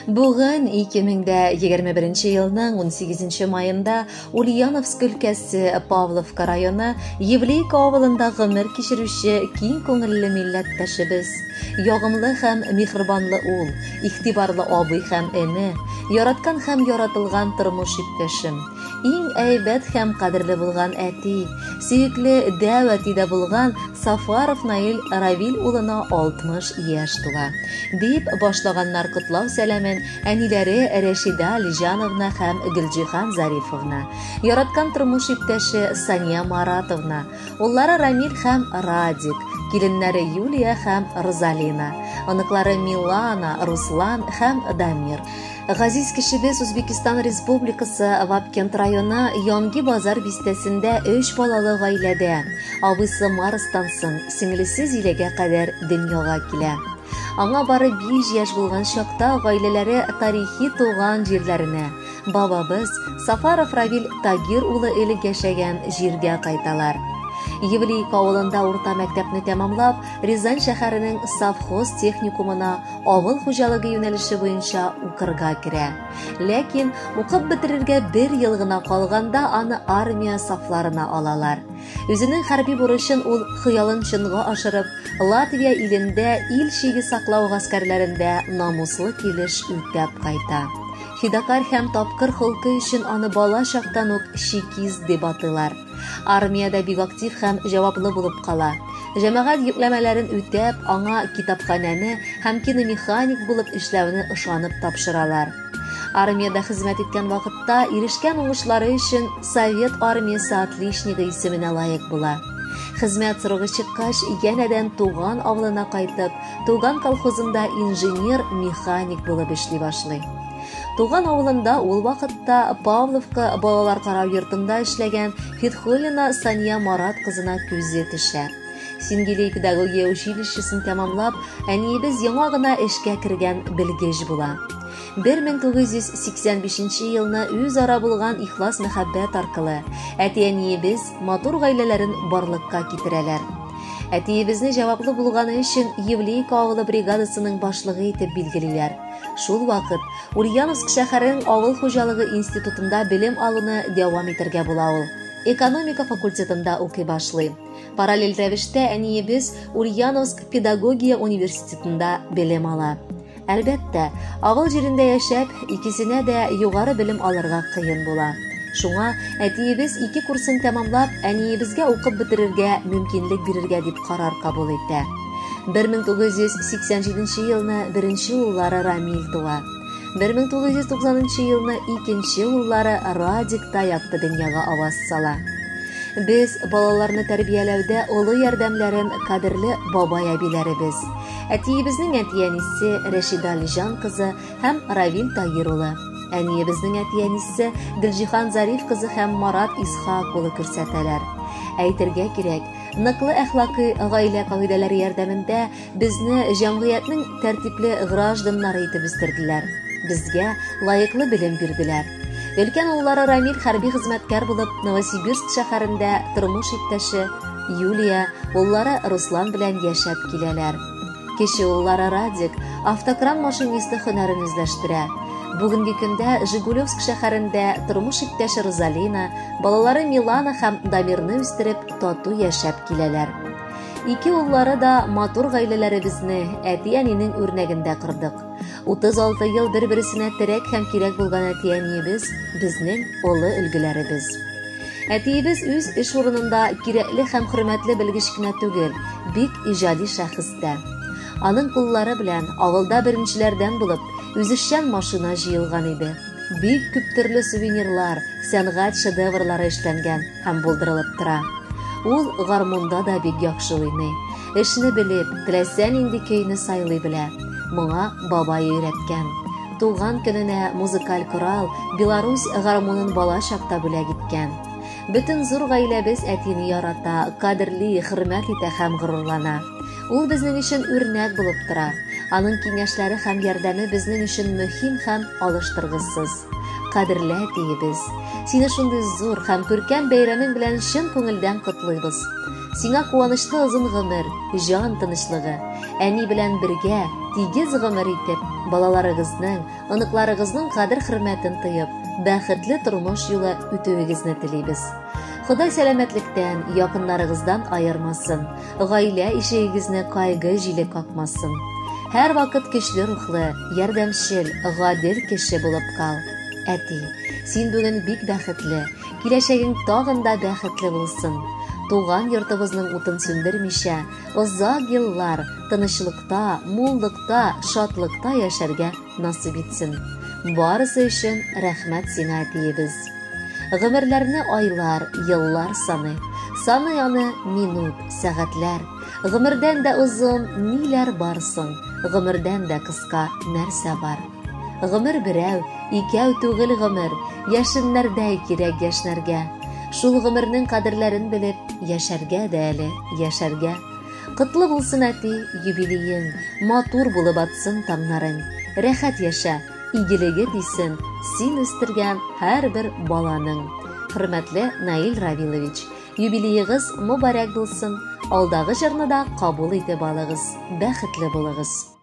Бүгін 2021 елның 18 майында Ульяновск өлкәсе Павловка районы Евлейка авылында гомер кичерүче киң күңелле милләттәшебез, ягымлы һәм михрибанлы ул, игътибарлы абый һәм эне, яраткан һәм яратылган тормыш иптәшем, иң әйбәт һәм кадерле булган әти, сөекле дәвәтидә булган Сафаров Наил Равил улына 60 яшь тула, дип башлаганнар котлау сәламен әниләре Рәшида Алижановна һәм Гөлҗиһан Зарифовна, яраткан тормыш иптәше Сания Маратовна, уллары Рамил һәм Радик, киленнәре Юлия һәм Розалина, аныклары Милана, Руслан һәм Дамир. Газиз кешебез Үзбекистан Республикасы Вапкент районы Янги базар бистәсендә 3 балалы гаиләдә, абыйсы Марстан соң сеңлесе Зиләгә кадәр дөньяга килә. Аңа бары 5 яшь булган чакта гаиләләре тарихи туган җирләренә, бабабыз Сафаров Равил Тагир улы элек яшәгән җиргә кайталар. Евлейка авылында урта мәктәпне тәмамлап, Рязань шәһәренең совхоз техникумына авыл хуҗалыгы юнәлеше буенча укырга керә. Ләкин укып бетерергә 1 ел гына калганда аны армия сафларына алалар. Үзенең хәрби бурычын ул хыялын чынга ашырып, Латвия илендә ил чиге саклау гаскәрләрендә намуслы килеш үтәп кайта. Фидакар һәм тапкыр холкы өчен аны бала чактан ук Чекиз дип атыйлар. Армияда бик актив һәм җаваплы булып кала. Җәмәгать йөкләмәләрен үтәп, аңа китапханәне һәм киномеханик булып эшләүне ышанып тапшыралар. Армияда хезмәт иткән вакытта ирешкән уңышлары өчен Совет армиясе отличнигы исеменә лаек була. Хезмәт срогы чыккач, янәдән туган авылына кайтып, туган колхозында инженер-механик булып эшли башлый. Туган авылында ул вакытта Павловка балалар карау йортында эшләгән Фитхуллина Сания Марат кызына күзе төшә. Сингелей педагогия училищесын тәмамлап, әниебез яңа гына эшкә кергән белгеч була. 1985 елны үзара булган ихлас мәхәббәт аркылы әти-әниебез матур гаиләләрен барлыкка китерәләр. Әтиебезне җаваплы булганы өчен Евлейка авылы бригадасының башлыгы итеп билгелиләр. Шул вакыт Ульяновск шәһәренең авыл хуҗалыгы институтында белем алуны дәвам итәргә була ул. Экономика факультетында укый башлый. Параллель рәвештә әниебез Ульяновск педагогия университетында белем ала. Әлбәттә, авыл җирендә яшәп, икесенә дә югары белем алырга кыен була. Шуңа әтиебез 2 курсын тәмамлап, әниебезгә укып бетерергә мөмкинлек бирергә дип карар кабул итә. 1987 елны 1-нче уллары Рамил туа. 1990 елны 2-нче уллары Радик Таякты дөньяга аваз сала. Без балаларны тәрбияләүдә олы ярдәмләрен кадерле бабай-әбиләребез, әтиебезнең әти-әнисе Рәшида Алижан кызы һәм Равил Тагир улы, әниебезнең әти-әнисе Гөлҗиһан Зариф кызы һәм Марат Исхак улы күрсәтәләр. Әйтергә кирәк, ныклы әхлакый гаилә кагыйдәләре ярдәмендә безне җәмгыятьнең тәртипле гражданнары итеп үстерделәр. Безгә лаеклы белем бирделәр. Өлкән уллары Рамил хәрби хезмәткәр булып Новосибирск шәһәрендә тормыш иптәше Юлия, уллары Руслан белән яшәп киләләр. Кече уллары Радик автокран машинисты һөнәрен үзләштерә. Бүгенге көндә Жигулевск шәһәрендә тормыш иптәше Розалина, балалары Милана һәм Дамирны үстереп, тату яшәп киләләр. 2 уллары да матур гаиләләребезне әти-әнинең үрнәгендә кырдык. 36 ел бер-берсенә терәк һәм кирәк булган әти-әниебез безнең олы өлгеләребез. Әтиебез үз эш урынында кирәкле һәм хөрмәтле белгеч кенә түгел, бик иҗади шәхестә. Аның куллары белән авылда беренчеләрдән булып, үзешчән машина җыелган иде. Бик күп төрле сувенирлар, сәнгать шедеврлары эшләнгән һәм булдырылып тора. Ул гармунда да бик яхшы уйный. Эшне белеп, теләсә нинди көйне сайлый белә. Моңа бабай өйрәткән. Туган көненә музыкаль корал Беларусь гармунын бала чакта бүләк иткән. Бөтен зур гаиләбез әтине ярата, кадерли, хөрмәт итә һәм горурлана. Ул безнең өчен үрнәк булып тора. Аның киңәшләре һәм ярдәме безнең өчен мөһим һәм алыштыргысыз. Кадерле әтиебез, сине шундый зур һәм күркәм бәйрәмең белән чын күңелдән котлыйбыз. Сиңа куанычлы озын гомер, җан тынычлыгы, әни белән бергә тигез гомер итеп, балаларыгызның, аныкларыгызның кадер-хөрмәтен тыеп, бәхетле тормыш юлы үтүегезне телибез. Ходай сәламәтлектән, якыннарыгыздан айырмасын, гаилә ишегегезне кайгы җиле какмасын. Һәр вакыт көчле рухлы, ярдәмчел, гадел кеше булып кал. Әти, син бүген бик бәхетле, киләчәгең тагын да бәхетле булсын. Туган йортыбызның утын сүндермичә, озак еллар тынычлыкта, муллыкта, шатлыкта яшәргә насыйп итсен. Барысы өчен рәхмәт сиңа диебез. Гомерләрне айлар, еллар саны аны минут, сәгатьләр. Гомердән дә узын ниләр барсын, гомердән дә кыска нәрсә бар. Гомер берәү, икәү түгел гомер, яшеннәрдәй кирәк яшнәргә. Шул гомернең кадерләрен белеп, яшәргә дә әле, яшәргә. Кытлы булсын әти, юбилеең, матур булып атсын таңнарың. Рәхәт яшә, игелеге тисен, син үстергән һәрбер баланың. Хөрмәтле Наил Равилович, юбилеегыз мөбарәк булсын. Алдагы җырны да кабул итеп алыгыз. Бәхетле булыгыз.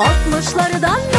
Altmışlardan